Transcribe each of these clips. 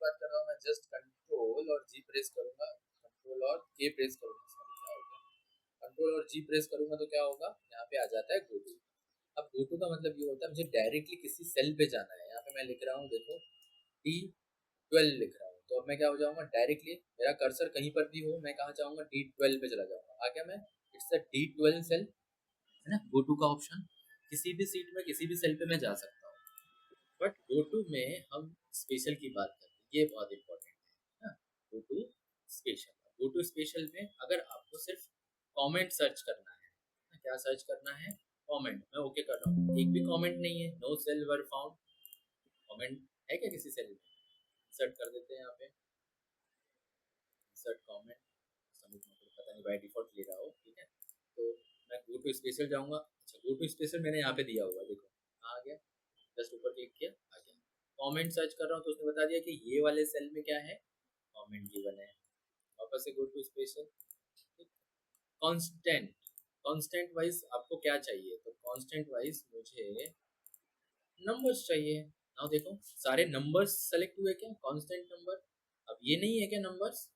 बात कर रहा हूँ मैं जस्ट कंट्रोल और जी प्रेस करूंगा, कंट्रोल और के प्रेस करूंगा, सॉरी क्या हो गया, कंट्रोल और जी प्रेस करूंगा तो क्या होगा, यहाँ पे आ जाता है गो टू। अब गो टू का मतलब ये होता है मुझे डायरेक्टली किसी सेल पे जाना है। यहाँ पे मैं लिख रहा हूँ देखो D12 लिख रहा हूँ, तो अब मैं क्या हो जाऊंगा, डायरेक्टली मेरा कर्सर कहीं पर भी हो मैं कहाँ जाऊंगा, D12 पे चला जाऊंगा। आ गया मैं, इट्स अ D12 सेल, है ना। गो टू का ऑप्शन, किसी भी सीट में किसी भी सेल पे मैं जा सकता हूँ। बट गो टू में हम स्पेशल की बात करते हैं, ये बहुत इंपॉर्टेंट है ना। Go to special, go to special में अगर आपको सिर्फ कमेंट सर्च करना है, क्या सर्च करना है, कमेंट, मैं ओके कर रहा हूँ, एक भी कमेंट नहीं है, no cell were found, comment है क्या किसी सेल में, इंसर्ट कर देते हैं यहाँ पे, इंसर्ट कमेंट, सबमिट में पता नहीं बाय डिफॉल्ट ले रहा हो, ठीक है। तो मैं गो टू स्पेशल जाऊंगा, अच्छा गो टू स्पेशल मैंने यहाँ पे दिया हुआ देखो, कहाँ आ गया, जस्ट ऊपर क्लिक किया आ गया। कमेंट सर्च कर रहा हूँ तो उसने बता दिया कि ये वाले सेल में क्या है, कमेंट गिवन है। वापस से go to special, constant, constant wise आपको क्या चाहिए, तो कांस्टेंट वाइज मुझे नंबर्स चाहिए। नाउ देखो सारे नंबर्स सेलेक्ट हुए क्या, कांस्टेंट नंबर। अब ये नहीं है क्या नंबर्स,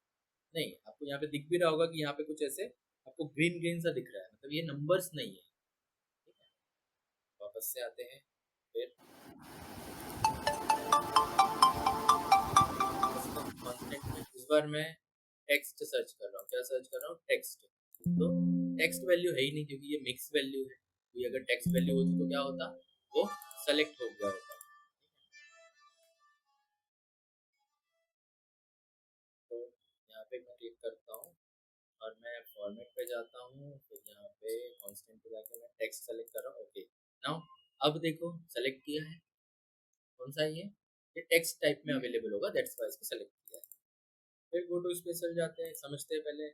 नहीं, आपको यहाँ पे दिख भी रहा होगा कि यहाँ पे कुछ ऐसे आपको ग्रीन ग्रीन सा दिख रहा है, मतलब ये नंबर्स नहीं है, ठीक है। वापस से आते हैं फिर कांस्टेंट में, इस बार मैं टेक्स्ट सर्च कर रहा हूँ, क्या सर्च कर रहा हूँ, टेक्स्ट। तो टेक्स्ट वैल्यू है ही नहीं क्योंकि ये मिक्स वैल्यू है, तो अगर टेक्स्ट वैल्यू होती तो क्या होता, वो सेलेक्ट हो गया होता। तो यहाँ पे मैं क्लिक करता हूँ और मैं फॉर्मेट पे जाता हूँ, फिर यहाँ पे कांस्टेंट पे जाकर मैं टेक्स्ट सेलेक्ट कर रहा हूँ, ओके। नाउ अब देखो सेलेक्ट किया है, कौन सा ये टेक्स्ट टाइप में अवेलेबल होगा, दैट्स वाई इसको सेलेक्ट किया है। फिर गो टू स्पेशल जाते हैं, समझते हैं पहले,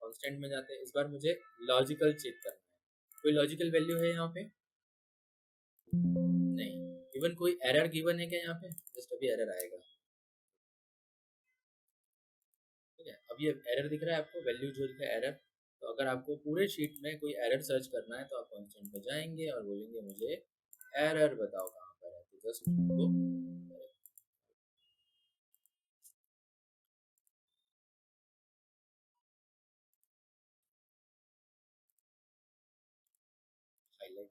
कांस्टेंट में जाते हैं, इस बार मुझे लॉजिकल चेक करना है, कोई लॉजिकल वैल्यू है यहाँ पे, नहीं। इवन कोई एरर गिवन है क्या यहाँ पे, जस्ट अभी एरर आएगा, ठीक है। अब ये एरर दिख रहा है आपको, वैल्यू जो दिख रहा है एरर। तो अगर आपको पूरे शीट में कोई एरर सर्च करना है तो आप कांस्टेंट पे जाएंगे और बोलेंगे मुझे एरर बताओ कहाँ पर है, तो जस्ट वो हाईलाइट।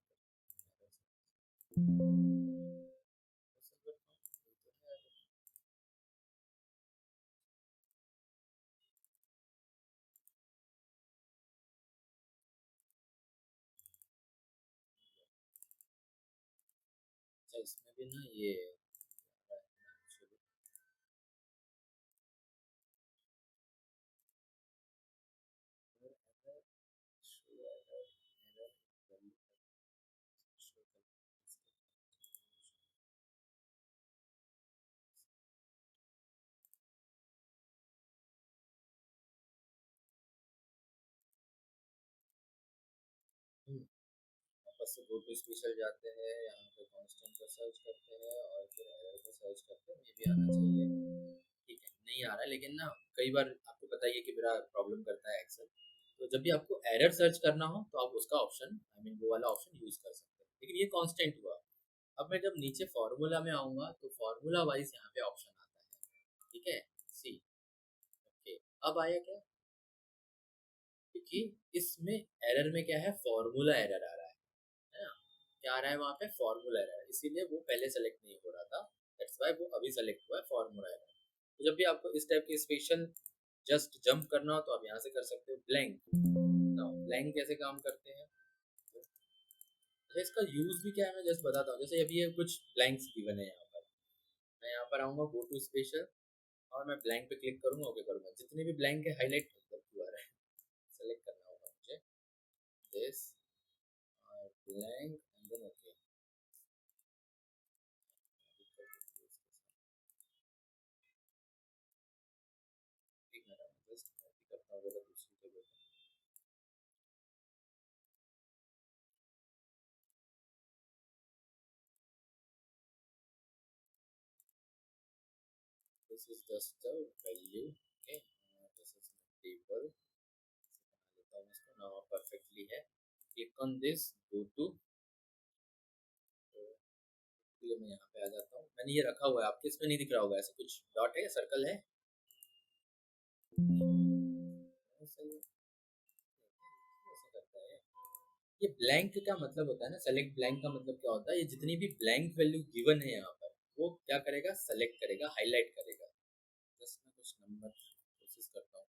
अच्छा इसमें भी ना ये वापस से गो टू स्पेशल जाते हैं, यहाँ पे कांस्टेंट को सर्च करते हैं और फिर एरर को सर्च करते हैं, ये भी आना चाहिए, ठीक है। नहीं आ रहा है लेकिन ना, कई बार आपको पता ही है कि मेरा प्रॉब्लम करता है एक्सेल, तो जब भी आपको एरर सर्च करना हो तो आप उसका ऑप्शन, आई मीन वो वाला ऑप्शन यूज कर सकते हैं, लेकिन ये कांस्टेंट हुआ। अब मैं जब नीचे फार्मूला में आऊंगा तो फार्मूला वाइज यहाँ पे ऑप्शन आता है, ठीक है, सी, ओके। अब आया क्या, क्योंकि इसमें एरर में क्या है, फार्मूला एरर आ रहा है ना, क्या आ रहा है वहाँ पे, फार्मूला एरर, इसीलिए वो पहले सेलेक्ट नहीं हो रहा था, दैट्स व्हाई वो अभी सेलेक्ट हुआ है, फार्मूला एरर। तो जब भी आपको इस टाइप के स्पेशल जस्ट जंप करना हो तो आप यहाँ से कर सकते हो, ब्लैंक। नाउ ब्लैंक कैसे काम करते हैं, अच्छा इसका यूज भी क्या है मैं जस्ट बताता हूँ। जैसे अभी ये कुछ ब्लैंक्स गिवन है यहाँ पर, मैं यहाँ पर आऊँगा गो टू स्पेशल और मैं ब्लैंक पे क्लिक करूँगा, ओके करूँगा, जितने भी ब्लैंक है हाईलाइट क्यों आ रहा है, सेलेक्ट करना होगा मुझे this blank and then okay. एक मिनट जस्ट कॉपी करता हूँ जरा दूसरी जगह पे। This is just the value, okay, this is my table, लेता हूँ इसको, now perfectly है, click on this, go to के लिए मैं यहाँ पे आ जाता हूँ। मैंने ये रखा हुआ है, आपके इसमें नहीं दिख रहा होगा, ऐसा कुछ डॉट है, सर्कल है। ऐसा करता है। ये ब्लैंक का मतलब होता है ना, सेलेक्ट ब्लैंक का मतलब क्या होता है, ये जितनी भी ब्लैंक वैल्यू गिवन है यहाँ पर वो क्या करेगा, सेलेक्ट करेगा, हाईलाइट करेगा। जस्ट मैं कुछ नंबर कोशिश करता हूँ।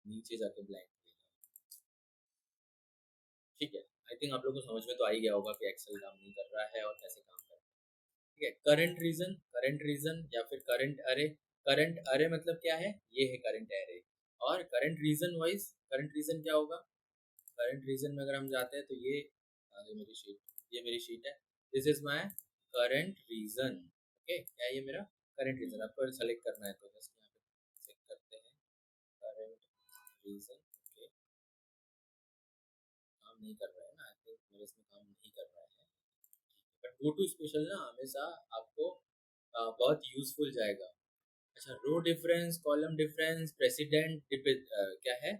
नीचे जाके ब्लैंक, ठीक है। आई थिंक आप लोगों को समझ में तो आ ही गया होगा कि एक्सेल काम नहीं कर रहा है और कैसे काम कर रहा है। ठीक है, करंट रीजन या फिर करंट अरे। करंट अरे मतलब क्या है, ये है करंट अरे। और current region wise, current region क्या होगा, करंट रीजन में अगर हम जाते हैं तो ये आगे मेरी शीट, ये मेरी शीट है, this is my current region. Okay, क्या है ये मेरा करंट रीजन, आपको सेलेक्ट करना है तो जस्ट यहाँ पे चेक करते हैं करंट रीजन। ओके, काम नहीं कर रहा है ना, आई थिंक मेरे इसमें काम नहीं कर रहा है। बट गो टू स्पेशल ना हमेशा आपको बहुत यूजफुल जाएगा। अच्छा, रो डिफरेंस, कॉलम डिफरेंस, प्रेसिडेंट क्या है,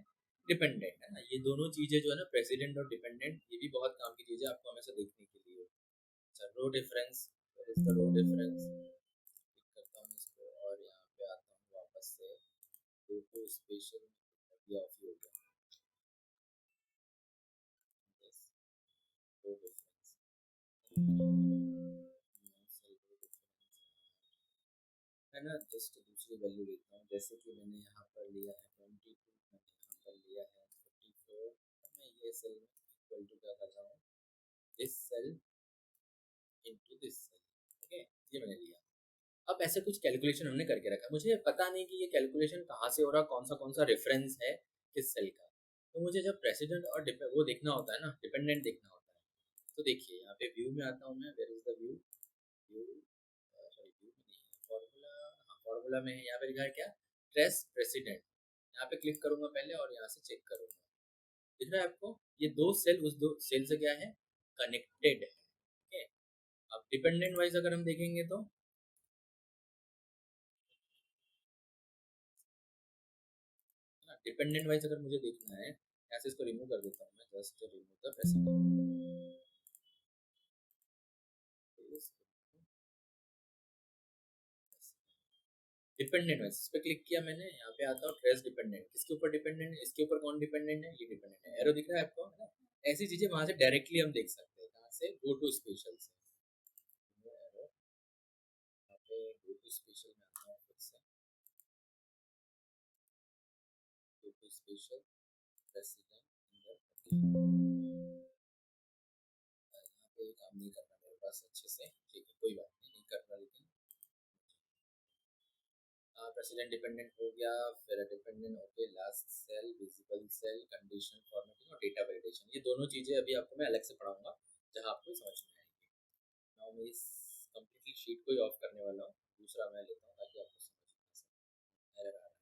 डिपेंडेंट है ना, ये दोनों चीजें जो है ना, प्रेसिडेंट और डिपेंडेंट, ये भी बहुत काम की चीजें आपको हमेशा देखने के लिए। अच्छा, रो डिफरेंस, रो डिफरेंस क्लिक करता हूँ इसको और यहाँ पे आता हूँ वापस से गो टू स्पेशल, ये ऑफ ही हो गया। यस, रो डिफरेंस, है ना, जस्ट दूसरी वैल्यू लेता हूँ, जैसे कि मैंने यहाँ पर लिया है 22, मैंने यहाँ पर लिया है 54, मैं ये सेल में इक्वल टू क्या कर रहा हूँ, this cell into this cell. Okay, ये मैंने लिया। अब ऐसे कुछ कैलकुलेशन हमने करके रखा, मुझे पता नहीं कि ये कैलकुलेशन कहाँ से हो रहा, कौन सा रेफरेंस है किस सेल का। तो मुझे जब प्रेसिडेंट और वो देखना होता है ना, डिपेंडेंट देखना होता है, तो देखिए यहाँ पे व्यू में आता हूँ मैं, where is the view, view sorry view में नहीं है, फॉर्मूला, हाँ फॉर्मूला में है, यहाँ पे लिखा है क्या, ट्रेस प्रेसिडेंट। यहाँ पे क्लिक करूंगा पहले और यहाँ से चेक करूंगा, दिख रहा है आपको, ये दो सेल उस दो सेल से क्या है, कनेक्टेड है। ठीक है, अब डिपेंडेंट वाइज अगर हम देखेंगे तो डिपेंडेंट वाइज अगर मुझे देखना है, यहाँ से इसको रिमूव कर देता हूँ मैं, just remove the president. Dependent wise इस पे क्लिक किया मैंने, यहाँ पे आता हूँ ट्रेस डिपेंडेंट, किसके ऊपर डिपेंडेंट है, इसके ऊपर कौन डिपेंडेंट है, ये डिपेंडेंट है, एरो दिख रहा है आपको, है ना। ऐसी चीजें वहां से डायरेक्टली हम देख सकते हैं, कहाँ से, गो टू स्पेशल से। एरो, यहाँ पे गो टू स्पेशल में आता हूँ फिर से, गो टू स्पेशल प्रेसिडेंट, यहाँ पे काम नहीं करना मेरे पास अच्छे से, ठीक है कोई बात नहीं, नहीं कर रहा, लेकिन प्रेसिडेंट डिपेंडेंट हो गया, फिर dependent okay, last cell, visible cell, condition formatting और डेटा वैलिडेशन, ये दोनों चीजें अभी आपको मैं अलग से पढ़ाऊंगा जहां आपको समझ में आएंगी। नाउ मैं इस कंप्लीटली शीट को ही ऑफ करने वाला हूँ, दूसरा मैं लेता हूँ ताकि आपको समझ में एरर आ रहा है।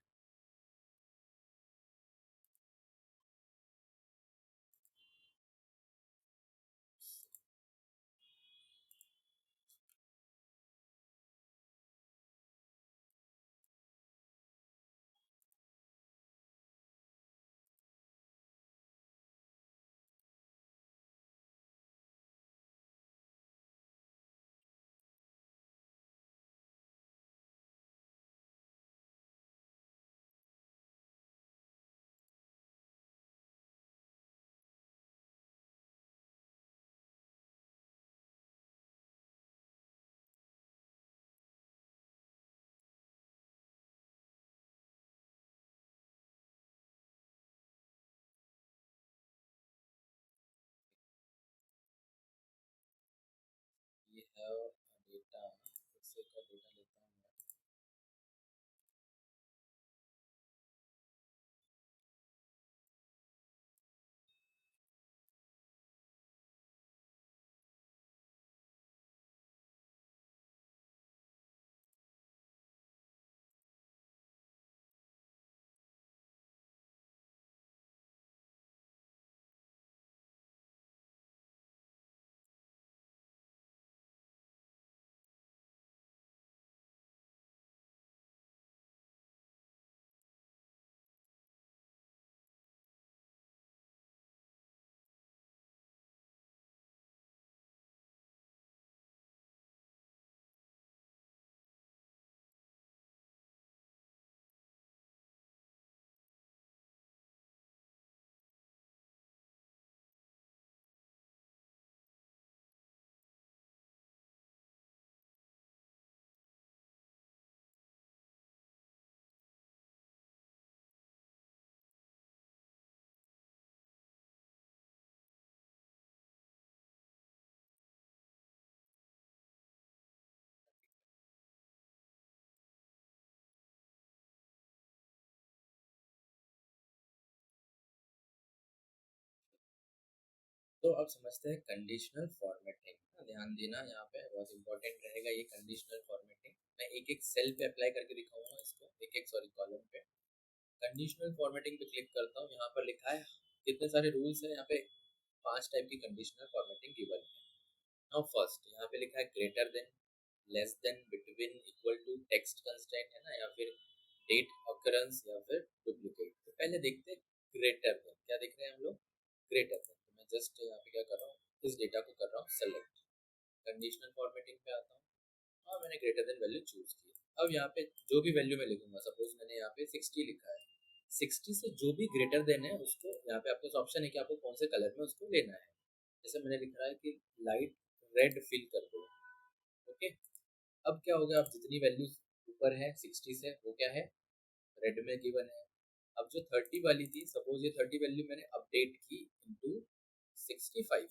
ये है डेटा, फिर से का डेटा लेता हूँ मैं। तो अब समझते हैं कंडीशनल फॉर्मेटिंग। ध्यान देना, यहाँ पे बहुत इंपॉर्टेंट रहेगा ये कंडीशनल फॉर्मेटिंग। मैं एक एक सेल पे अप्लाई करके दिखाऊंगा इसको, सॉरी कॉलम पे। कंडीशनल फॉर्मेटिंग पे क्लिक करता हूँ, यहाँ पर लिखा है कितने सारे रूल्स हैं। यहाँ पे 5 टाइप की कंडीशनल फॉर्मेटिंग गिवन है। नाउ फर्स्ट यहाँ पे लिखा है greater than, less than, between, equal to, text constraint है ना, या फिर डेट ऑकरेंस, या फिर डुप्लीकेट। तो पहले देखते हैं ग्रेटर देन। क्या देख रहे हैं हम लोग? Greater than. तो मैं जस्ट यहाँ पे क्या कर रहा हूँ, इस डेटा को कर रहा हूँ सेलेक्ट। कंडीशनल फॉर्मेटिंग पे आता हूँ और मैंने ग्रेटर देन वैल्यू चूज की। अब यहाँ पे जो भी वैल्यू मैं लिखूंगा, सपोज मैंने यहाँ पे 60 लिखा है, 60 से जो भी ग्रेटर देन है उसको, यहाँ पे आपके पास ऑप्शन है कि आपको कौन से कलर में उसको लेना है। जैसे मैंने लिख रहा है कि लाइट रेड फिल कर दो। ओके, अब क्या होगा, अब जितनी वैल्यू ऊपर है 60 से वो क्या है, रेड में गिवन है। अब जो 30 वाली थी, सपोज ये 30 वैल्यू मैंने अपडेट की इनटू 65,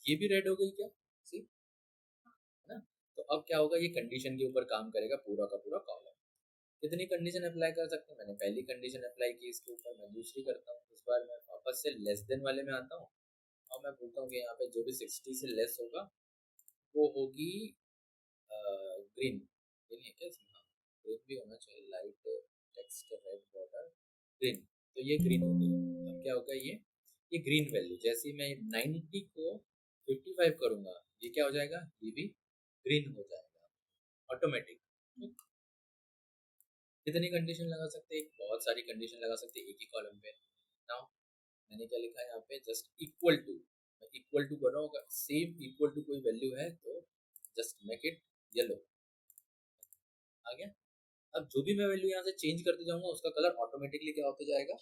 ये भी रेड हो गई क्या? सी, है ना। तो अब क्या होगा, ये कंडीशन के ऊपर काम करेगा पूरा का पूरा कॉलम। कितनी कंडीशन अप्लाई कर सकते हैं? मैंने पहली कंडीशन अप्लाई की, इसके ऊपर मैं दूसरी करता हूँ। इस बार मैं वापस से लेस देन वाले में आता हूँ और मैं बोलता हूँ कि यहाँ पे जो भी 60 से लेस होगा वो होगी ग्रीन। ग्रीन है क्या इसमें? हाँ, ग्रीन भी होना चाहिए। Light text red border green, तो ये ग्रीन हो गई। अब क्या होगा, ये ग्रीन वैल्यू जैसे ही मैं 90 को 55 करूंगा, ये क्या हो जाएगा, ये भी ग्रीन हो जाएगा ऑटोमेटिक। कितनी कंडीशन लगा सकते हैं? बहुत सारी कंडीशन लगा सकते हैं एक ही कॉलम पे। नाउ मैंने क्या लिखा है यहाँ पे, जस्ट इक्वल टू। मैं इक्वल टू कर रहा हूँ, सेम इक्वल टू कोई वैल्यू है तो जस्ट मेक इट येलो। आ गया। अब जो भी मैं वैल्यू यहाँ से चेंज करते जाऊंगा उसका कलर ऑटोमेटिकली क्या होते जाएगा,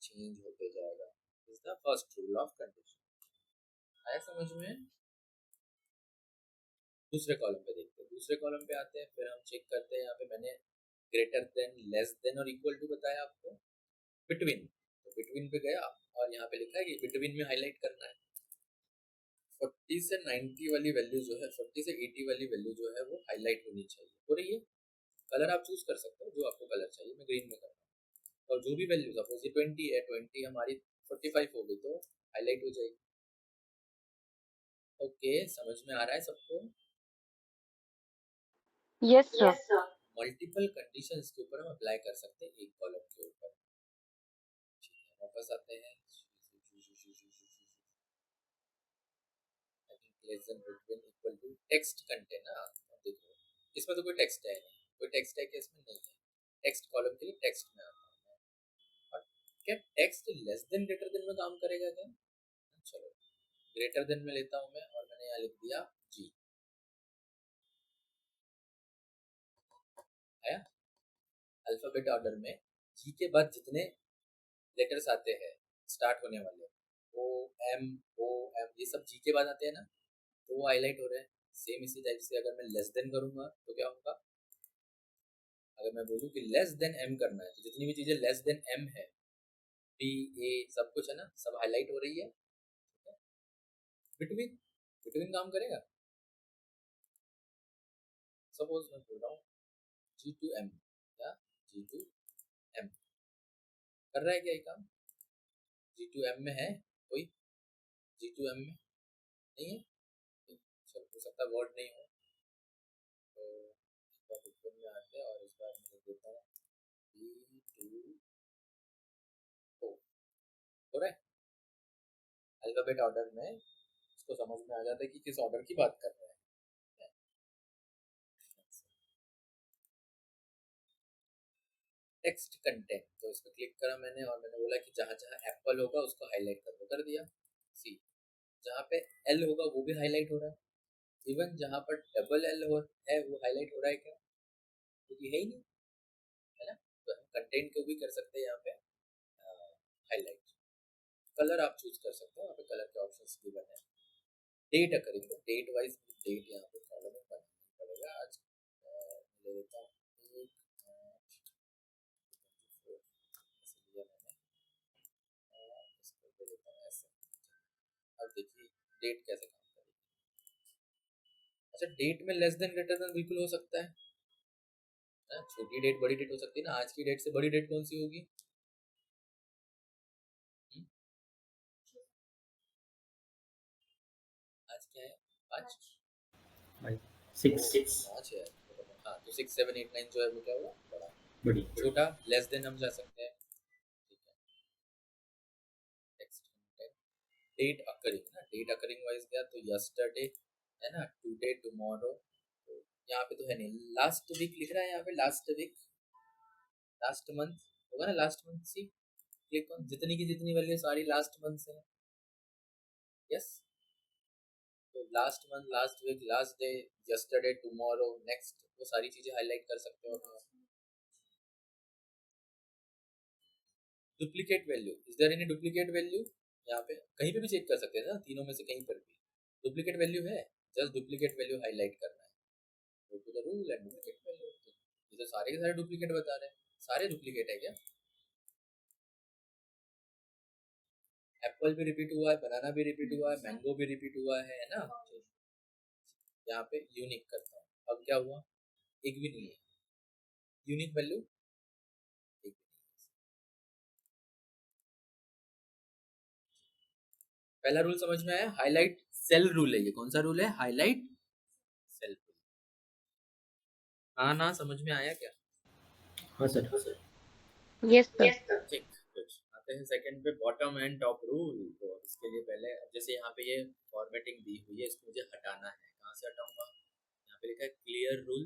चेंज होते जाएगा। Is the first rule of condition. आया समझ में? दूसरे कॉलम पे देखते हैं, दूसरे कॉलम पे आते हैं, फिर हम चेक करते हैं। यहाँ पे मैंने ग्रेटर देन, लेस देन और इक्वल टू बताया आपको। बिटवीन, तो बिटवीन पे गया और यहाँ पे लिखा है कि बिटवीन में हाईलाइट करना है। 40 से 90 वाली वैल्यू जो है, 40 से 80 वाली वैल्यू जो है वो हाईलाइट होनी चाहिए। हो रही है? कलर आप चूज कर सकते हो जो आपको कलर चाहिए। मैं ग्रीन में कर रहा हूँ। और जो भी वैल्यू, सपोज ये 20 है, 20 हमारी 45 हो गई तो हाईलाइट हो जाएगी। ओके, समझ में आ रहा है सबको? Yes sir. Yes sir. Multiple conditions के ऊपर हम अप्लाई कर सकते हैं एक कॉलम के ऊपर। वापस आते हैं। Less than, between, equal to, text content ना। देखो इसमें तो कोई टेक्स्ट है नहीं, कोई टेक्स्ट है कि इसमें नहीं है। टेक्स्ट कॉलम के लिए टेक्स्ट में आता हूँ मैं। और क्या text less than greater than में काम करेगा क्या? चलो ग्रेटर देन में लेता हूँ मैं, और मैंने यहाँ लिख दिया जी। आया? अल्फाबेट ऑर्डर में जी के बाद जितने लेटर्स आते हैं स्टार्ट होने वाले, ओ, एम, ओ, एम, ये सब जी के बाद आते हैं ना, तो वो हाईलाइट हो रहे हैं। सेम इसी टाइप से अगर मैं लेस देन करूंगा तो क्या होगा, अगर मैं बोलूँ कि लेस देन एम करना है तो जितनी भी चीजें लेस देन एम है, बी, ए, सब कुछ है ना, सब हाईलाइट हो रही है। बिटवीन, बिटवीन काम करेगा। सपोज मैं बोल रहा हूँ जी टू एम, क्या जी टू एम कर रहा है क्या ये काम? जी टू एम में है कोई? जी टू एम में नहीं है। चलो हो सकता है वर्ड नहीं हो, तो इस बार बिटवीन में आते हैं और इस बार मैं लिख देता हूँ बी टू ओ। हो रहा है? अल्फाबेट ऑर्डर में इसको समझ में आ जाता है कि किस ऑर्डर की बात कर रहे हैं। टेक्स्ट कंटेंट, तो इस पर क्लिक करा मैंने और मैंने बोला कि जहां जहां एप्पल होगा उसको हाईलाइट कर दो, कर दिया। सी, जहां पे एल होगा वो भी हाईलाइट हो रहा है। इवन जहां पर डबल एल है वो हाईलाइट हो रहा है क्या? क्योंकि है ही नहीं, है ना। तो हम कंटेंट को भी कर सकते हैं यहाँ पे हाईलाइट। कलर आप चूज कर सकते हो, यहाँ पे कलर के ऑप्शंस गिवन है। डेट करेंगे, डेट वाइज डेट यहाँ पे कॉलम में बनाना पड़ेगा। आज ले लेता हूँ 1 लिया मैंने, इसको ले लेता हूँ ऐसे। अब देखिए डेट कैसे काम करेगी। अच्छा, डेट में लेस देन ग्रेटर देन बिल्कुल हो सकता है ना। छोटी डेट बड़ी डेट हो सकती है ना। आज की डेट से बड़ी डेट कौन सी होगी? पाँच, फाइव, ओ सिक्स। पाँच है। हाँ तो 6 7 8 9 जो है वो क्या हुआ, बड़ा। बड़ी। छोटा लेस देन हम जा सकते हैं, ठीक है। नेक्स्ट डेट अकरिंग ना, डेट अकरिंग वाइज गया तो यस्टरडे है ना, टुडे, टुमारो। तो यहाँ पे तो है नहीं, लास्ट वीक लिख रहा है यहाँ पे, लास्ट वीक, लास्ट मंथ होगा ना, last month see, click on, जितनी की जितनी वैल्यू सारी लास्ट मंथ से है। यस, तो last month, last week, last day, yesterday, tomorrow, next, वो सारी चीजें हाईलाइट कर सकते हो। Duplicate value, is there any duplicate value, यहाँ पे कहीं पे भी चेक कर सकते हैं ना, तीनों में से कहीं पर भी डुप्लीकेट वैल्यू है, जस्ट डुप्लीकेट वैल्यू हाईलाइट करना है। Go to the rule and duplicate value. ये तो सारे के सारे डुप्लीकेट बता रहे हैं, सारे डुप्लीकेट है क्या? एप्पल भी रिपीट हुआ है, बनाना भी रिपीट हुआ है, मैंगो भी रिपीट हुआ है ना। यहाँ पे यूनिक करता हूँ, अब क्या हुआ, एक भी नहीं है यूनिक वैल्यू, एक भी नहीं है। पहला रूल समझ में आया, हाईलाइट सेल रूल है, ये कौन सा रूल है, हाईलाइट सेल रूल। हाँ ना, समझ में आया क्या? हाँ sir. Yes sir. Yes sir. ठीक, कुछ आते हैं सेकंड पे, बॉटम एंड टॉप रूल। तो इसके लिए पहले, अब जैसे यहाँ पे ये फॉर्मेटिंग दी हुई है, इसको मुझे हटाना है, कहाँ से हटाऊंगा, यहाँ पे लिखा है clear rule,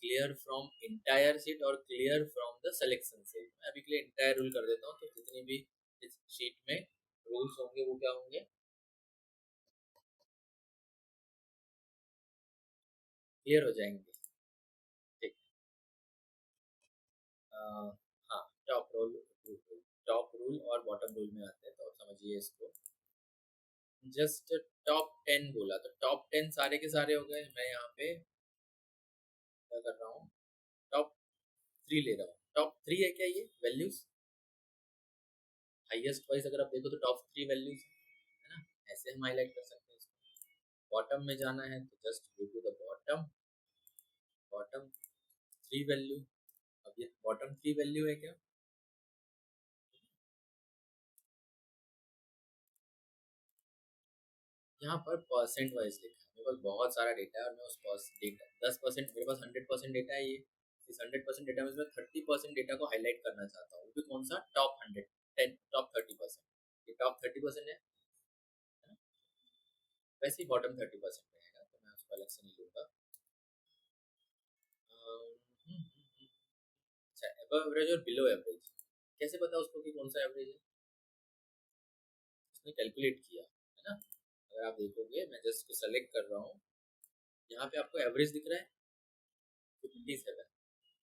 clear from entire sheet और clear from the selection sheet. मैं अभी के लिए इंटायर रूल कर देता हूँ, तो जितनी भी इस शीट में रूल्स होंगे वो क्या होंगे, क्लियर हो जाएंगे। ठीक, हाँ, टॉप रूल, टॉप रूल और बॉटम रूल में आते हैं, तो आप समझिए इसको। जस्ट टॉप 10 बोला, तो टॉप 10 सारे के सारे हो गए। मैं यहाँ पे क्या कर रहा हूँ, टॉप 3 ले रहा हूँ। टॉप 3 है क्या ये वैल्यूज, हाईएस्ट वाइज अगर आप देखो तो टॉप 3 वैल्यूज है ना, ऐसे हम हाईलाइट कर सकते हैं इसको। बॉटम में जाना है तो just go to the bottom, bottom 3 value. अब ये बॉटम 3 वैल्यू है क्या, यहाँ पर परसेंट वाइज लिखा है, मेरे पास बहुत सारा डेटा है और मैं उस डेटा 10%, मेरे पास 100% डेटा है ये, इस 100% डेटा में मैं 30% डेटा को हाईलाइट करना चाहता हूँ, वो भी कौन सा, टॉप 110, टॉप 30%, ये टॉप 30% है ना? वैसे ही बॉटम 30% रहेगा, तो मैं उसको अलग से नहीं लूंगा। अच्छा, अबव एवरेज और बिलो एवरेज, कैसे पता उसको कि कौन सा एवरेज है, उसने कैलकुलेट किया है ना। अगर आप देखोगे, मैं जस्ट को सेलेक्ट कर रहा हूँ, यहाँ पे आपको एवरेज दिख रहा है 57,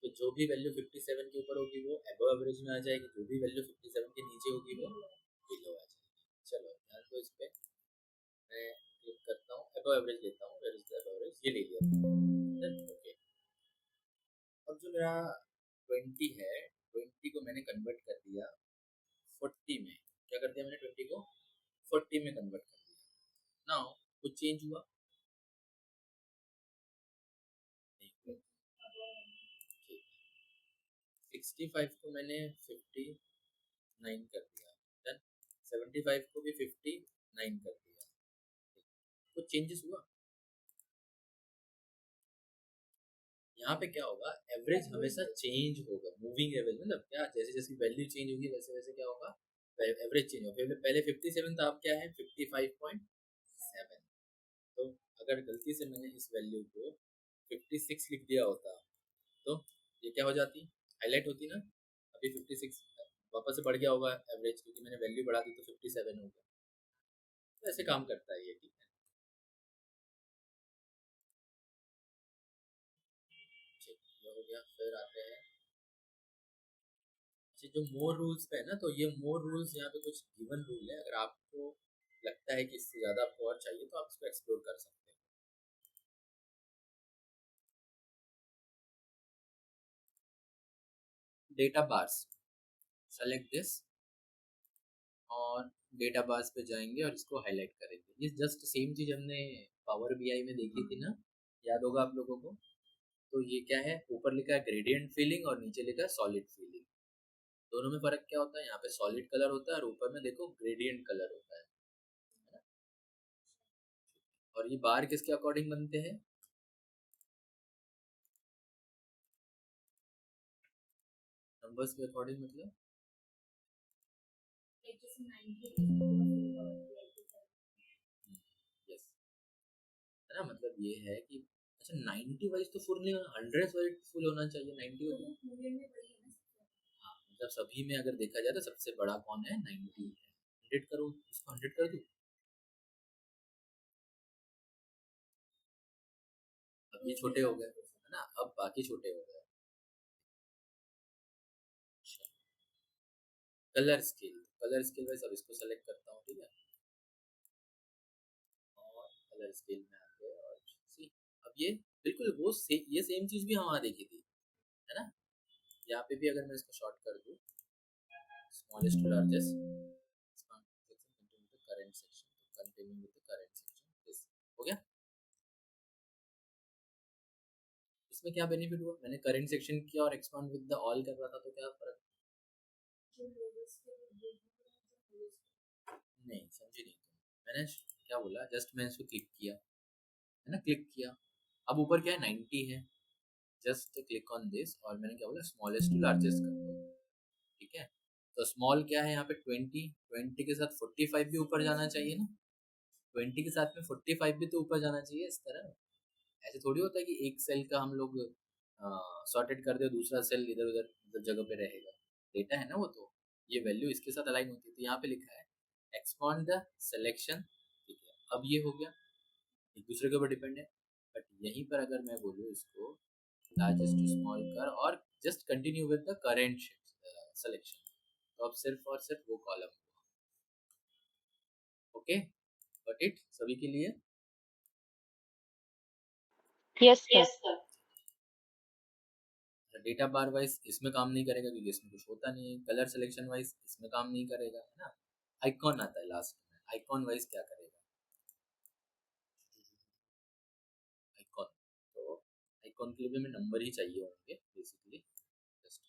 तो जो भी वैल्यू 57 के ऊपर होगी वो अबव एवरेज में आ जाएगी, जो भी वैल्यू 57 के नीचे होगी वो बिलो आ जाएगी। चलो ध्यान दो इस पे, मैं क्लिक करता हूँ, अबव एवरेज लेता हूँ, where is the above average, ये ले लिया। ओके, अब जो मेरा 20 है, 20 को मैंने कन्वर्ट कर दिया 40 में, क्या कर दिया मैंने, 20 को 40 में कन्वर्ट कर दिया। नाउ कुछ चेंज हुआ नहीं हुआ। ठीक, 65 को मैंने 59 कर दिया, देन 75 को भी 59 कर दिया। कुछ चेंजेस हुआ, यहाँ पे क्या होगा, एवरेज हमेशा चेंज होगा, मूविंग एवरेज मतलब क्या, जैसे जैसे वैल्यू चेंज होगी वैसे वैसे क्या होगा, एवरेज चेंज होगा। पहले 57 था, अब क्या है 55.7। तो अगर गलती से मैंने इस वैल्यू को 56 लिख दिया होता तो ये क्या हो जाती, हाईलाइट होती ना। अभी 56 वापस से बढ़ गया होगा एवरेज, क्योंकि मैंने वैल्यू बढ़ा दी तो 57 हो गया। तो ऐसे काम करता है ये, ठीक है। ठीक, ये हो गया। फिर आते हैं, अच्छा जो मोर रूल्स पे है ना, तो ये मोर रूल्स यहाँ पे कुछ गिवन रूल है, अगर आपको लगता है कि इससे ज़्यादा आपको और चाहिए तो आप इसको एक्सप्लोर कर सकते हैं। डेटा बार्स, सेलेक्ट दिस, और डेटा बार्स पे जाएंगे और इसको हाईलाइट करेंगे। ये जस्ट सेम चीज़ हमने पावर बीआई में देखी थी ना, याद होगा आप लोगों को। तो ये क्या है, ऊपर लिखा है ग्रेडियंट फीलिंग और नीचे लिखा है सॉलिड फीलिंग। दोनों में फर्क क्या होता है, यहाँ पे सॉलिड कलर होता है और ऊपर में देखो ग्रेडियंट कलर होता है ना। और ये बार किसके अकॉर्डिंग बनते हैं? नंबर्स के अकॉर्डिंग मतलब यस, है ना, मतलब ये है कि अच्छा 90 वाइज तो फुल नहीं होना, 100 वाइज फुल होना चाहिए। 90 हाँ, मतलब सभी में अगर देखा जाए तो सबसे बड़ा कौन है? 90 है। 100 करो, इसको 100 कर दूं। अब ये छोटे हो गए, है ना, अब बाकी छोटे हो गए। कलर स्केल वाइज अब इसको सेलेक्ट करता हूँ, ठीक है, और कलर स्केल में आते हैं और सी, अब ये बिल्कुल वो ये सेम चीज भी हम वहाँ देखी थी, है ना। यहाँ पे भी अगर मैं इसको शॉर्ट कर दूँ, smallest to largest current section, continue with the current section, हो गया। इसमें क्या बेनिफिट हुआ? मैंने करंट सेक्शन किया और एक्सपांड विद द ऑल कर रहा था, तो क्या फर्क? नहीं समझी नहीं तुम, मैंने क्या बोला, जस्ट मैंने इसको क्लिक किया, है ना, क्लिक किया, अब ऊपर क्या है? 90 है, जस्ट क्लिक ऑन दिस और मैंने क्या बोला? स्मॉलेस्ट टू लार्जेस्ट कर दो, ठीक है। तो स्मॉल क्या है यहाँ पे? 20, 20 के साथ 45 भी ऊपर जाना चाहिए ना, 20 के साथ में 45 भी तो ऊपर जाना चाहिए, इस तरह। ऐसे थोड़ी होता है कि एक सेल का हम लोग सॉर्टेड कर दे, दूसरा सेल इधर उधर मतलब जगह पे रहेगा, डेटा है ना वो, तो ये वैल्यू इसके साथ अलाइन होती है। तो यहाँ पे लिखा है एक्सपांड द सिलेक्शन, ठीक है, अब ये हो गया, एक दूसरे के ऊपर डिपेंड है। बट यहीं पर अगर मैं बोलूँ इसको लार्जेस्ट टू स्मॉल कर और just continue with the current selection, तो अब सिर्फ और सिर्फ वो कॉलम हुआ। ओके, बट इट सभी के लिए Yes, sir. Yes sir. Data bar wise इसमें काम नहीं करेगा क्योंकि इसमें कुछ होता नहीं है। कलर सिलेक्शन वाइज इसमें काम नहीं करेगा, है ना। आइकॉन आता है लास्ट में, आइकॉन वाइज क्या करेगा? आइकॉन, तो आइकॉन के लिए भी हमें नंबर ही चाहिए होंगे बेसिकली। जस्ट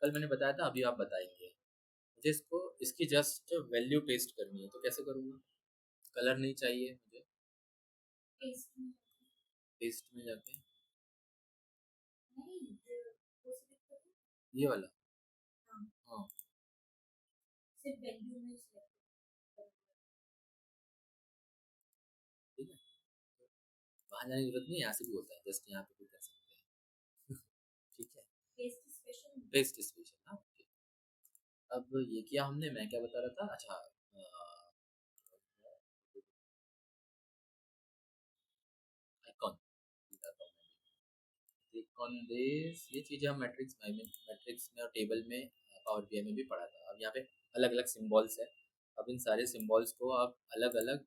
कल मैंने बताया था, अभी आप बताएंगे मुझे इसको, इसकी जस्ट वैल्यू पेस्ट करनी है, तो कैसे करूँगा? कलर नहीं चाहिए मुझे, पेस्ट में जाके ये वाला, हाँ ठीक है, वहाँ जाने की जरूरत नहीं, यहाँ से भी होता है, जस्ट यहाँ पे भी कर सकते हैं। ठीक है, पेस्ट स्पेशल, हाँ। अब ये किया हमने, मैं क्या बता रहा था, अच्छा आइकॉन बताता हूँ मैं। क्लिक ऑन दिस, ये चीज़ें हम मैट्रिक्स में और टेबल में पावर बीआई में भी पढ़ा था। अब यहाँ पे अलग अलग सिम्बॉल्स है, अब इन सारे सिम्बॉल्स को आप अलग अलग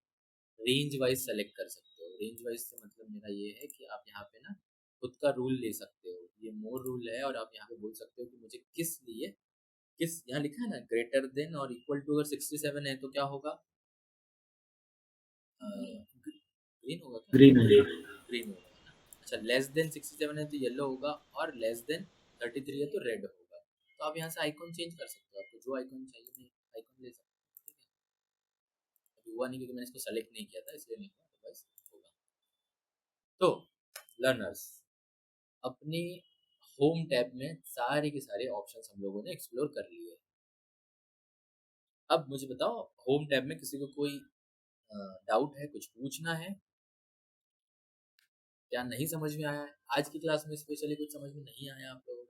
रेंज वाइज सेलेक्ट कर सकते हो। रेंज वाइज से मतलब मेरा ये है कि आप यहाँ पे ना खुद का रूल ले सकते हो, ये मोर रूल है, और आप यहाँ पे बोल सकते हो कि मुझे किस लिए, किस, यहाँ लिखा है ना ग्रेटर देन और इक्वल टू, अगर 67 है तो क्या होगा? ग्रीन होगा क्या? ग्रीन है। ग्रीन होगा, है ना। अच्छा लेस देन 67 है तो येलो होगा, और लेस देन 33 है तो रेड होगा। तो आप यहाँ से आइकॉन चेंज कर सकते हो, आपको जो आइकॉन चाहिए मैं आइकॉन ले सकते हो, ठीक है। अभी हुआ नहीं क्योंकि मैंने इसको सेलेक्ट नहीं किया था, इसलिए नहीं हुआ, तो बस होगा। तो लर्नर्स, अपनी होम टैब में सारे के सारे ऑप्शंस हम लोगों ने एक्सप्लोर कर लिए। अब मुझे बताओ, होम टैब में किसी को कोई डाउट है, कुछ पूछना है? क्या नहीं समझ में आया है आज की क्लास में? स्पेशली कुछ समझ में नहीं आया आप लोगों को?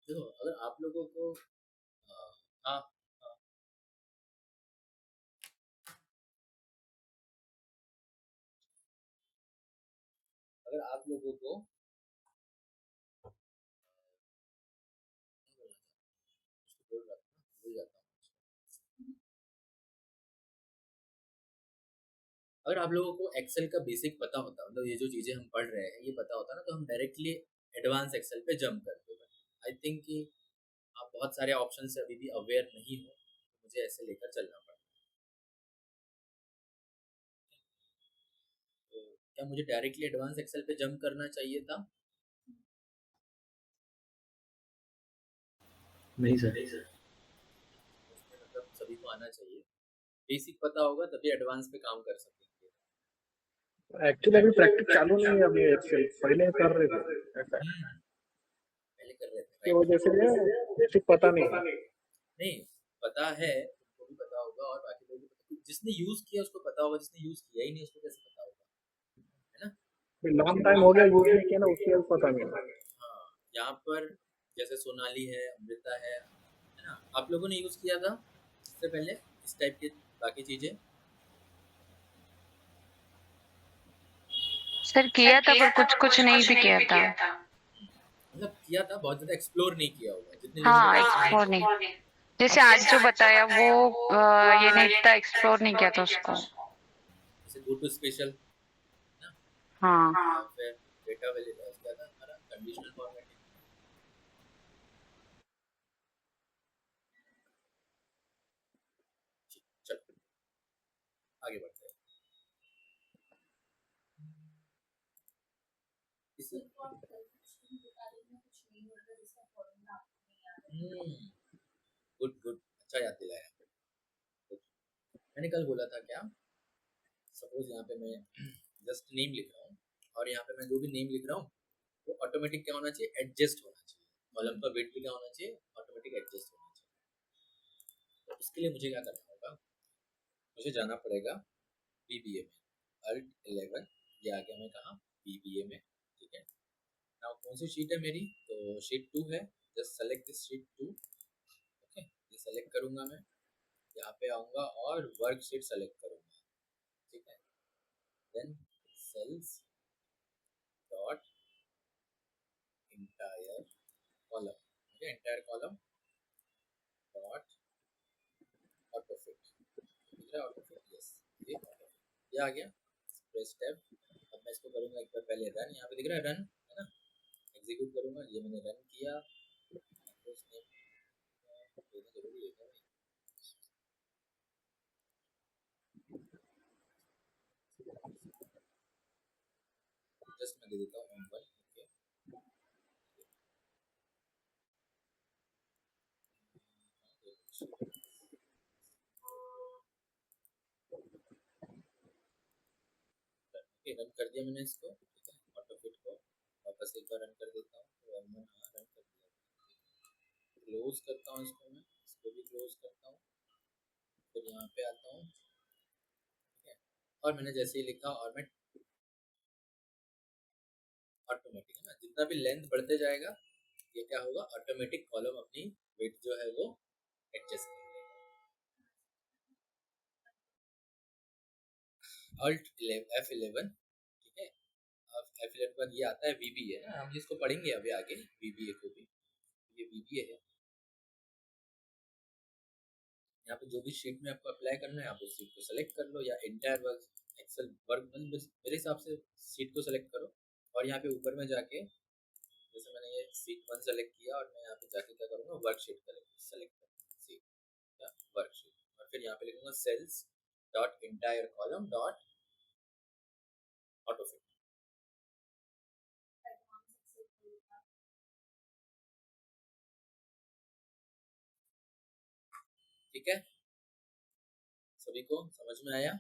देखो अगर आप लोगों को हाँ हाँ, अगर आप लोगों को बोल रहा था, भूल जाता हूँ। अगर आप लोगों को एक्सेल का बेसिक पता होता, मतलब ये जो चीज़ें हम पढ़ रहे हैं ये पता होता ना, तो हम डायरेक्टली एडवांस एक्सेल पे जंप करते। आई थिंक कि आप बहुत सारे ऑप्शन से अभी भी अवेयर नहीं हो, तो मुझे ऐसे लेकर चलना पड़ता। तो क्या मुझे डायरेक्टली एडवांस एक्सेल पे जंप करना चाहिए था? नहीं सर। को आना चाहिए, बेसिक पता होगा तभी एडवांस पे काम कर सकेंगे। एक्चुअली अभी प्रैक्टिस चालू नहीं है, अभी एक्सेल पहले कर रहे थे ऐसा है। पहले कर रहे थे की right? वजह से बेसिक पता नहीं है। नहीं पता है, तुमको भी पता होगा और बाकी लोगों को पता, जिसने यूज किया उसको पता होगा, जिसने यूज किया ही नहीं उसको कैसे पता होगा, है ना। लॉन्ग टाइम हो गया यूज नहीं किया ना, उसके पता नहीं है। हाँ, यहाँ पर जैसे सोनाली है, अमृता है ना, आप लोगों ने यूज किया था इससे पहले इस टाइप की बाकी चीजें? सर किया था पर कुछ कुछ नहीं भी किया था। मतलब किया था, बहुत ज्यादा एक्सप्लोर नहीं किया होगा जितने लोगों हाँ ने एक्सप्लोर नहीं, जैसे आज जो बताया वो ये नहीं इतना एक्सप्लोर नहीं किया था उसको। जैसे गो टू स्पेशल ना, हाँ या फिर डेटा वेलिडेशन क्या था हमारा, कंडीशनल फॉर्मेटिंग। चलो आगे बढ़ते हैं। इसे गुड गुड, अच्छा याद दिलाया। मैंने कल बोला था क्या, सपोज यहाँ पे मैं जस्ट नेम लिख रहा हूँ और यहाँ पे मैं जो भी नेम लिख रहा हूँ वो ऑटोमेटिक क्या होना चाहिए, एडजस्ट होना चाहिए। कॉलम का वेट भी क्या होना चाहिए, ऑटोमेटिक एडजस्ट होना चाहिए। तो इसके लिए मुझे क्या करना होगा, मुझे जाना पड़ेगा बीबीए में, अल्ट 11, ये आ गया मैं कहाँ, बीबीए में। ठीक है, नाउ कौन सी शीट है मेरी, तो शीट 2 है, just select this sheet 2। Okay, ये सेलेक्ट करूंगा मैं, यहाँ पे आऊंगा और वर्कशीट सेलेक्ट करूंगा। ठीक है, then cells dot entire column, okay, entire column dot autofit, दिख रहा है autofit, यस ये autofit, ये आ गया। प्रेस टैब, अब मैं इसको करूंगा एक बार पहले रन, यहाँ पे दिख रहा है रन, है ना, एग्जीक्यूट करूंगा, ये मैंने रन किया। जरूरी है क्या भाई, जस्ट मैं दे देता हूँ on1। ओके, रन कर दिया मैंने इसको। ठीक है, ऑटोफिट को वापस एक बार रन कर देता हूँ, तो हाँ रन कर दिया। क्लोज करता हूँ इसको, मैं इसको भी क्लोज करता हूँ, फिर यहाँ पे आता हूँ। ठीक है, और मैंने जैसे ही लिखा और मैं ऑटोमेटिक, है ना, जितना भी लेंथ बढ़ते जाएगा ये क्या होगा, ऑटोमेटिक कॉलम अपनी वेट जो है वो एडजस्ट कर लेगा। Alt F11। ठीक है, अब F11 के बाद ये आता है VBA, ना हम जिसको पढ़ेंगे अभी आगे VBA को भी, ये VBA है। यहाँ पे जो भी शीट में आपको अप्लाई करना है आप उस शीट को सेलेक्ट कर लो, या एंटायर वर्क एक्सेल वर्क, मेरे हिसाब से शीट को सेलेक्ट करो और यहाँ पे ऊपर में जाके, जैसे मैंने ये शीट 1 सेलेक्ट किया और मैं यहाँ पे जाके क्या करूँगा, वर्कशीट सेलेक्ट करूँगा, शीट या वर्कशीट, और फिर यहाँ पे लिखूंगा cells dot entire column dot autofit. ठीक है, सभी को समझ में आया?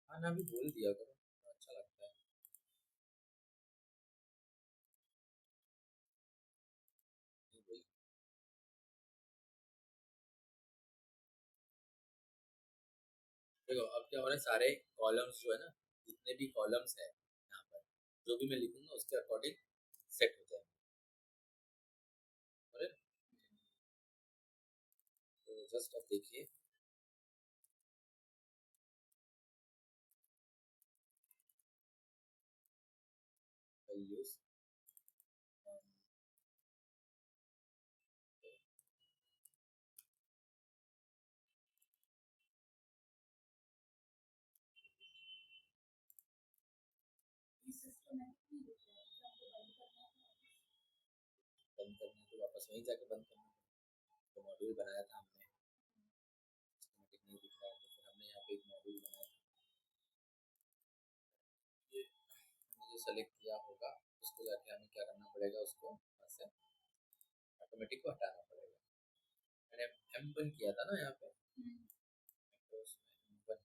हाँ ना, भी बोल दिया करो, अच्छा लगता है। नहीं बोल, देखो अब क्या हो रहा है, सारे कॉलम्स जो है ना, जितने भी कॉलम्स है यहाँ पर, जो भी मैं लिखूंगा उसके अकॉर्डिंग सेट हो जाएगा। तो जस्ट अब देखिए, वैल्यूज बंद करना, तो वापस वहीं जाके बंद करना। तो मॉड्यूल बनाया था हमने, सिस्टमेटिक नहीं दिख रहा है, तो फिर हमने यहाँ पे एक मॉड्यूल बनाया था, ये सेलेक्ट किया होगा उसको जाके हमें क्या करना पड़ेगा, उसको यहाँ से ऑटोमेटिक को हटाना पड़ेगा। मैंने M1 किया था ना यहाँ पे, तो उसमें M1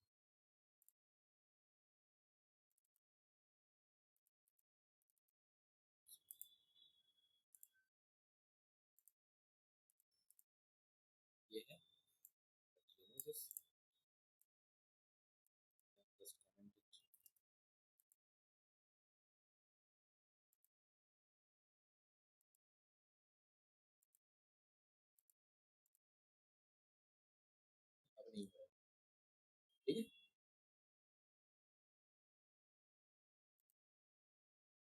ये है, just comment it। अब नहीं हुआ, ठीक है।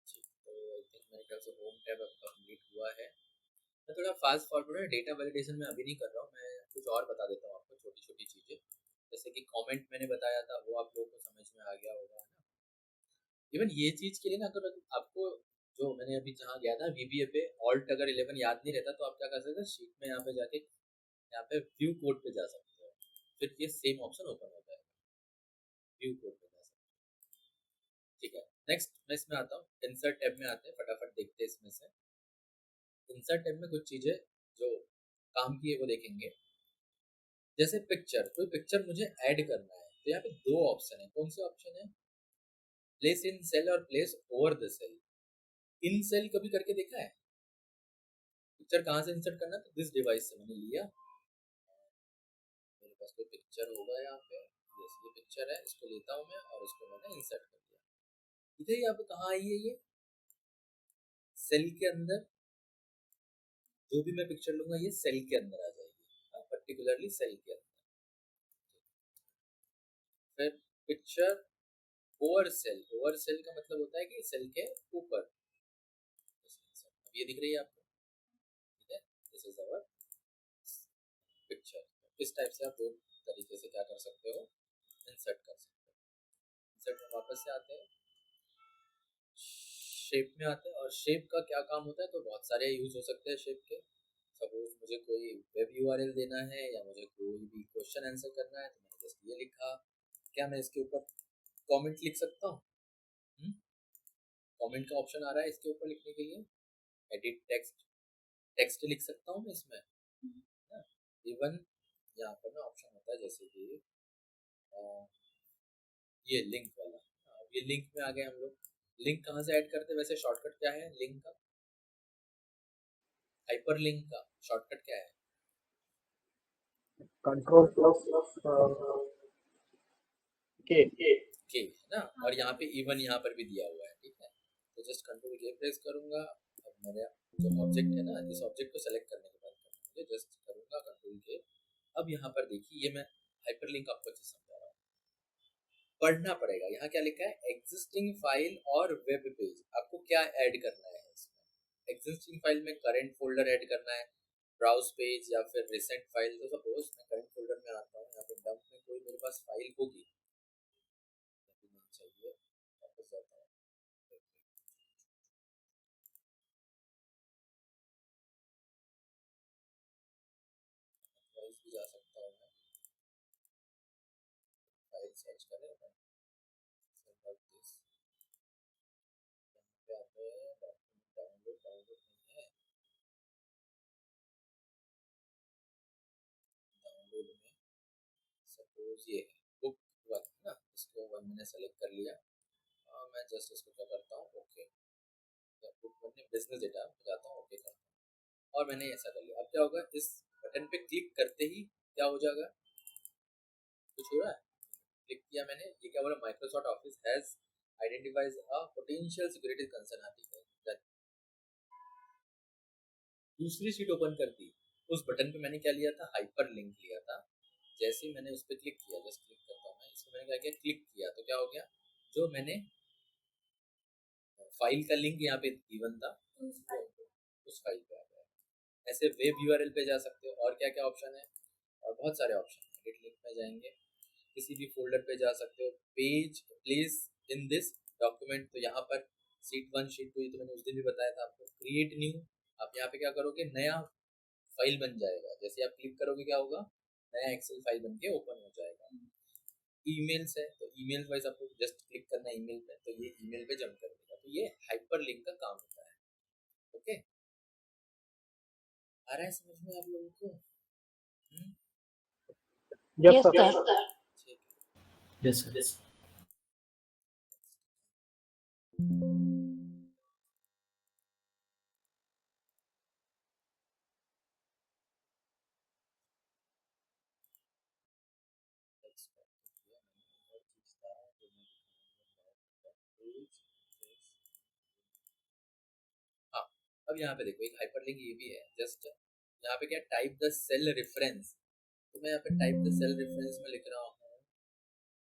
ठीक, तो आई थिंक मेरे ख्याल से होम टैब अब कंप्लीट हुआ है। मैं थोड़ा फास्ट फॉरवर्ड डेटा वैलिडेशन में अभी नहीं कर रहा हूँ, मैं कुछ और बता देता हूँ आपको, छोटी छोटी चीज़ें। जैसे कि कमेंट मैंने बताया था वो आप लोगों को समझ में आ गया होगा, है ना। इवन ये चीज़ के लिए ना, अगर आपको जो मैंने अभी जहाँ गया था VBA पे ऑल्ट अगर 11 याद नहीं रहता तो आप क्या कर सकते हैं, शीट में यहाँ पे जाके यहाँ पे व्यू कोड पे जा सकते हो, फिर ये सेम ऑप्शन ओपन होता है, व्यू कोड पे जा सकते हो। ठीक है, नेक्स्ट मैं इसमें आता हूँ, इंसर्ट टैब में आते हैं, फटाफट देखते हैं इसमें से। इंसर्ट टैब में कुछ चीज़ें जो काम की है वो देखेंगे। जैसे पिक्चर, कोई पिक्चर मुझे ऐड करना है तो यहाँ पे दो ऑप्शन है। कौन से ऑप्शन है? प्लेस इन सेल और place over the cell. In cell कभी करके देखा है? पिक्चर कहाँ से इंसर्ट करना है? तो दिस डिवाइस से मैंने लिया, मेरे पास कोई पिक्चर होगा यहाँ पे, यस ये पिक्चर है, इसको लेता हूँ मैं और इसको मैंने इंसर्ट कर दिया। इधर यहाँ पे कहाँ आई है? ये सेल के अंदर, जो भी मैं पिक्चर लूंगा ये सेल के अंदर आ जाएगी, पर्टिकुलरली सेल के अंदर। फिर picture over cell, over cell का मतलब होता है कि सेल के ऊपर। अब ये दिख रही है आपको, ठीक है, दिस इज आवर पिक्चर। इस टाइप से आप दो तरीके से क्या कर सकते हो, इंसर्ट कर सकते हो। इंसर्ट में वापस से आते हैं, शेप में आते हैं, और शेप का क्या काम होता है, तो बहुत सारे यूज हो सकते हैं शेप के। सपोज मुझे कोई वेब URL देना है या मुझे कोई भी क्वेश्चन आंसर करना है, तो मैंने जस्ट ये लिखा। क्या मैं इसके ऊपर कमेंट लिख सकता हूँ? कमेंट का ऑप्शन आ रहा है इसके ऊपर लिखने के लिए, एडिट टेक्स्ट, टेक्स्ट लिख सकता हूँ मैं इसमें। इवन यहाँ पर ना ऑप्शन होता है जैसे कि ये लिंक वाला, ये लिंक में आ गए हम लोग। लिंक कहाँ से ऐड करते हैं वैसे? शॉर्टकट क्या है लिंक का? हाइपर लिंक का शॉर्टकट क्या है? कंट्रोल प्लस के के है ना, और यहाँ पे इवन यहाँ पर भी दिया हुआ है, ठीक है। तो जस्ट कंट्रोल के प्रेस करूंगा। अब मेरा जो ऑब्जेक्ट है ना, इस ऑब्जेक्ट को सेलेक्ट करने के बाद मुझे जस्ट करूंगा कंट्रोल के। अब यहाँ पर देखिए, ये मैं हाइपरलिंक आपको अच्छे समझा रहा हूँ, पढ़ना पड़ेगा। यहाँ क्या लिखा है? एग्जिस्टिंग फाइल और वेब पेज। आपको क्या ऐड करना है इसमें? एग्जिस्टिंग फाइल में करंट फोल्डर ऐड करना है, ब्राउज पेज या फिर रिसेंट फाइल। तो सपोज मैं करंट फोल्डर में आता हूँ, यहाँ पे डंप में कोई मेरे पास फाइल होगी, चाहिए वापस जाता हूँ, भी जा सकता हूँ मैं, फाइल सर्च करें डाउनलोड, डाउनलोड नहीं है, डाउनलोड में सपोज ये है बुक 1 ना, इसको 1 मैंने सेलेक्ट कर लिया। और मैं जस्ट इसको क्या करता हूँ, ओके। बुक 1 में बिजनेस डेटा जाता हूँ, ओके करता हूँ, और मैंने ऐसा कर लिया। अब क्या होगा, इस बटन पे क्लिक करते ही क्या हो जाएगा, कुछ हो रहा है? क्लिक किया मैंने, ये क्या बोला, Microsoft office has identifies a potential security concern. आती है, दूसरी शीट ओपन कर दी। उस बटन पे मैंने क्या लिया था, हाइपर लिंक लिया था। जैसे ही मैंने उस पर क्लिक किया, जस्ट क्लिक करता हूँ मैं, इसको मैंने क्या किया, क्लिक किया, तो क्या हो गया, जो मैंने फाइल का लिंक यहाँ पे गिवन था उस फाइल पे आ गया। ऐसे वेब URL पे जा सकते हो। और क्या क्या ऑप्शन है, और बहुत सारे ऑप्शन है। एडिट लिंक में जाएंगे, किसी भी फोल्डर पे जा सकते हो। Page place in this document, तो यहाँ पर शीट 1 शीट 2, ये तो मैंने उस दिन भी बताया था आपको। क्रिएट न्यू, आप यहाँ पे क्या करोगे, नया फाइल बन जाएगा। जैसे आप क्लिक करोगे क्या होगा, नया एक्सेल फाइल बन के ओपन हो जाएगा। ईमेल्स है तो ईमेल वाइज आपको जस्ट क्लिक करना है ईमेल पे, तो ये ईमेल पे जंप कर देगा। तो ये हाइपरलिंक का काम होता है। ओके, आ रहा है समझ में आप लोगों को? Yes yes sir. सर। ठीक है। Yes, sir. हाँ, अब यहाँ पे देखो एक हाइपरलिंक ये भी है। जस्ट यहाँ पे क्या टाइप द सेल रेफरेंस, तो मैं यहाँ पे टाइप द सेल रेफरेंस में लिख रहा हूँ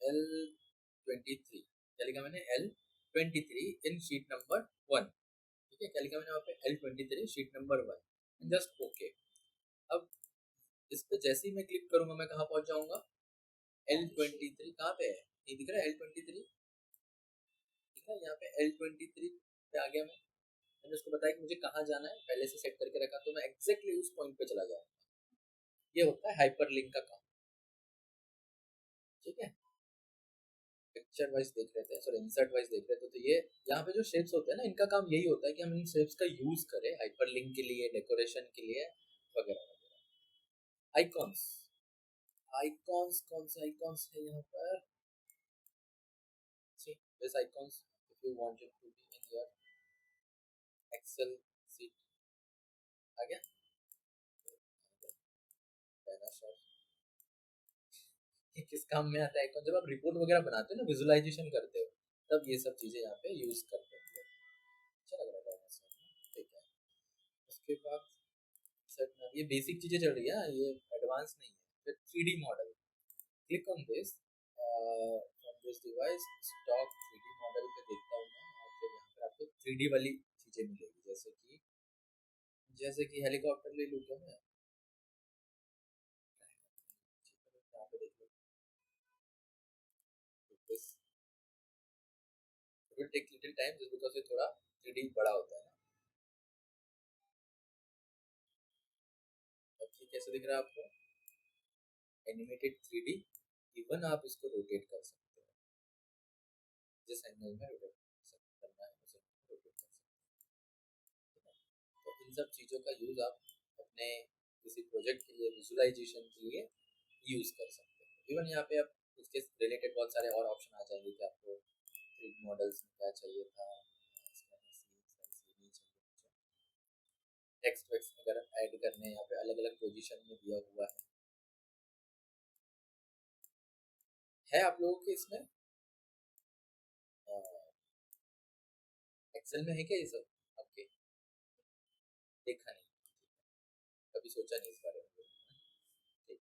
L23। क्या लिखा मैंने? L23 इन शीट नंबर 1। ठीक है, क्या लिखा मैंने वहाँ पे? L23 sheet number 1। Just okay. अब इस पे जैसे ही मैं क्लिक करूंगा मैं कहाँ पहुंच जाऊंगा? L23 कहाँ पे है? ये दिख रहा है L23, ठीक है यहाँ पे L23 पे आ गया मैं। मैंने उसको बताया कि मुझे कहाँ जाना है, पहले से सेट करके रखा, तो मैं एग्जैक्टली उस पॉइंट पे चला जाऊंगा। ये होता है हाइपरलिंक का काम। ठीक है, पिक्चर वाइज देख रहे थे, सॉरी इंसर्ट वाइज देख रहे थे, तो ये यहाँ पे जो शेप्स होते हैं ना, इनका काम यही होता है कि हम इन शेप्स का यूज करें हाइपरलिंक के लिए, डेकोरेशन के लिए वगैरह वगैरह। आइकॉन्स, आइकॉन्स कौन से आइकॉन्स है यहाँ पर? See, this icons if you want it to be in your Excel sheet। आ गया? पहला शॉट ये किस काम में आता है आइकॉन? जब आप रिपोर्ट वगैरह बनाते हो ना, विजुअलाइजेशन करते हो, तब ये सब चीजें यहाँ पे यूज करते हो। अच्छा लग रहा है डायनासोर, ठीक है। उसके बाद सर ये बेसिक चीजें चल रही है, ये एडवांस नहीं है। फिर 3D model, click on this from this device, stock 3D model पे देखता हूँ मैं, और फिर यहाँ पर आपको 3D वाली चीजें मिलेगी, जैसे कि हेलीकॉप्टर ले लूँ क्या मैं? यहाँ पे देख लो, this will take little time just because ये थोड़ा 3D बड़ा होता है ना। अब ये कैसे दिख रहा है आपको? एनिमेटेड 3D, इवन आप इसको रोटेट कर सकते हो, जिस एंगल में रोटेट करना है उसे रोटेट कर सकते हो। तो इन सब चीज़ों का यूज़ आप अपने किसी प्रोजेक्ट के लिए, विजुअलाइजेशन के लिए यूज़ कर सकते हो। इवन यहाँ पे आप उसके रिलेटेड बहुत सारे और ऑप्शन आ जाएंगे कि आपको 3D मॉडल्स में क्या चाहिए था, टेक्स्ट वेक्स्ट अगर ऐड करने, यहाँ पे अलग अलग पोजीशन में दिया हुआ है आप लोगों के इसमें एक्सेल में है क्या ये सब आपके? देखा नहीं, कभी सोचा नहीं इस बारे में। ठीक,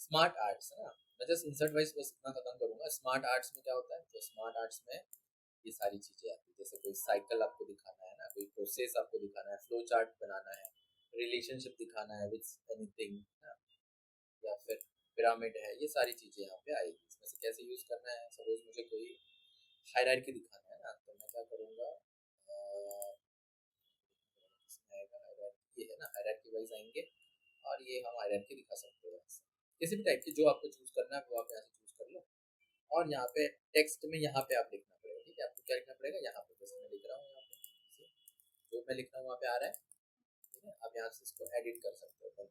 स्मार्ट आर्ट्स है ना, मैं जस्ट इंसर्ट वाइज बस इतना खत्म करूंगा। स्मार्ट आर्ट्स में क्या होता है? तो स्मार्ट आर्ट्स में ये सारी चीजें आती है, जैसे कोई साइकिल आपको दिखाना है ना, कोई प्रोसेस आपको दिखाना है, फ्लो चार्ट बनाना है, रिलेशनशिप दिखाना है विद एनीथिंग ना, या फिर पिरामिड है, ये सारी चीजें यहाँ पे आएगी। इसमें से कैसे यूज करना है? सपोज मुझे कोई हायरार्की दिखाना है ना, तो मैं क्या करूँगा, ये है ना हायरार्की वाइज आएंगे, और ये हम हायरार्की दिखा सकते हैं किसी भी टाइप की, जो आपको चूज करना है वो आप यहाँ से चूज कर लो। और यहाँ पे टेक्स्ट में यहाँ पे आप लिखना पड़ेगा। ठीक है, आपको क्या लिखना पड़ेगा? यहाँ पे जैसे मैं लिख रहा हूँ, यहाँ पे जो मैं लिख रहा हूँ वहाँ पे आ रहा है। ठीक है, आप यहाँ से इसको एडिट कर सकते हो।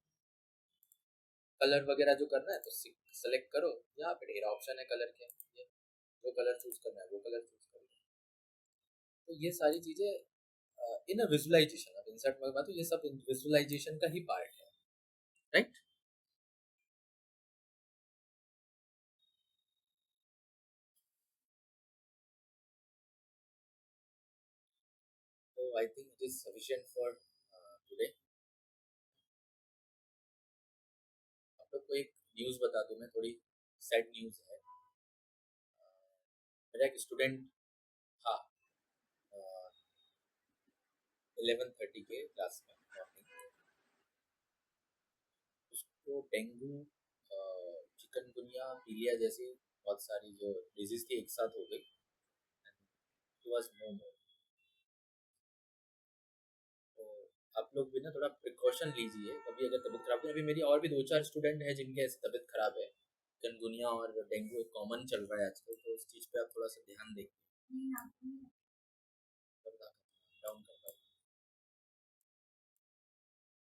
कलर वगैरह जो करना है तो सेलेक्ट करो, यहाँ पे ढेर ऑप्शन है कलर के, ये जो कलर चूज करना है वो कलर चूज करो। तो ये सारी चीजें इन अ विजुअलाइजेशन, अब इंसर्ट में बात, तो ये सब विजुअलाइजेशन का ही पार्ट है, राइट? तो I think it is sufficient for today. आप लोग को एक न्यूज़ बता दूं मैं, थोड़ी सैड न्यूज़ है। मेरा एक स्टूडेंट था 11:30 के क्लास में मॉर्निंग, उसको डेंगू, चिकनगुनिया, पीलिया जैसी बहुत सारी जो डिजीज थी एक साथ हो गई। ही वाज नो मोर। तो आप लोग भी ना थोड़ा प्रिकॉशन लीजिए, कभी अगर तबीयत खराब है। अभी मेरी और भी 2-4 स्टूडेंट हैं जिनके ऐसे तबीयत खराब है, चिकनगुनिया और डेंगू एक कॉमन चल रहा है आजकल, तो उस चीज़ पे आप थोड़ा सा ध्यान दें। डाउन कर पाए।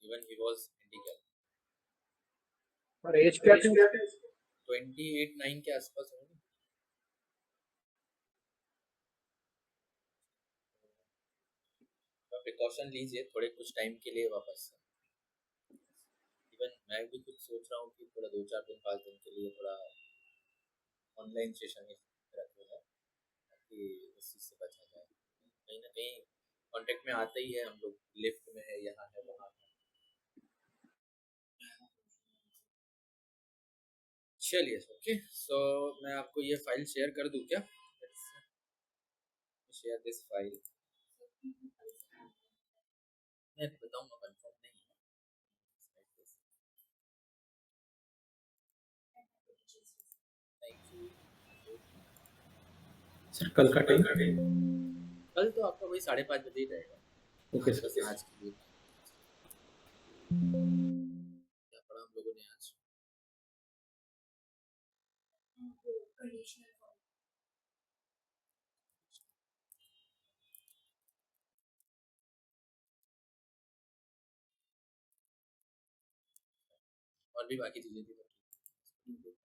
Even he was handicap. और एज क्या थी? 28-9 के आसपास होंगे। प्रिकॉशन लीजिए थोड़े कुछ टाइम के लिए वापस। इवन मैं भी कुछ सोच रहा हूँ कि थोड़ा 2-4 दिन 5 दिन के लिए थोड़ा ऑनलाइन सेशन रखूँ है, ताकि उस चीज़ से बचा जाए। कहीं ना कहीं कांटेक्ट में आते ही है हम लोग, लिफ्ट में है, यहाँ है, वहाँ है। चलिए ओके, सो मैं आपको ये फाइल शेयर कर दूँ क्या? Share this file. मैं बताऊँगा, कंफर्म नहीं है। Thank you. सर कल का टाइम? कल तो आपका वही 5:30 बजे ही रहेगा। ओके बस सर। आज के लिए क्या पढ़ा हम लोगों ने आज? और भी बाकी चीजें थी तो ठीक है।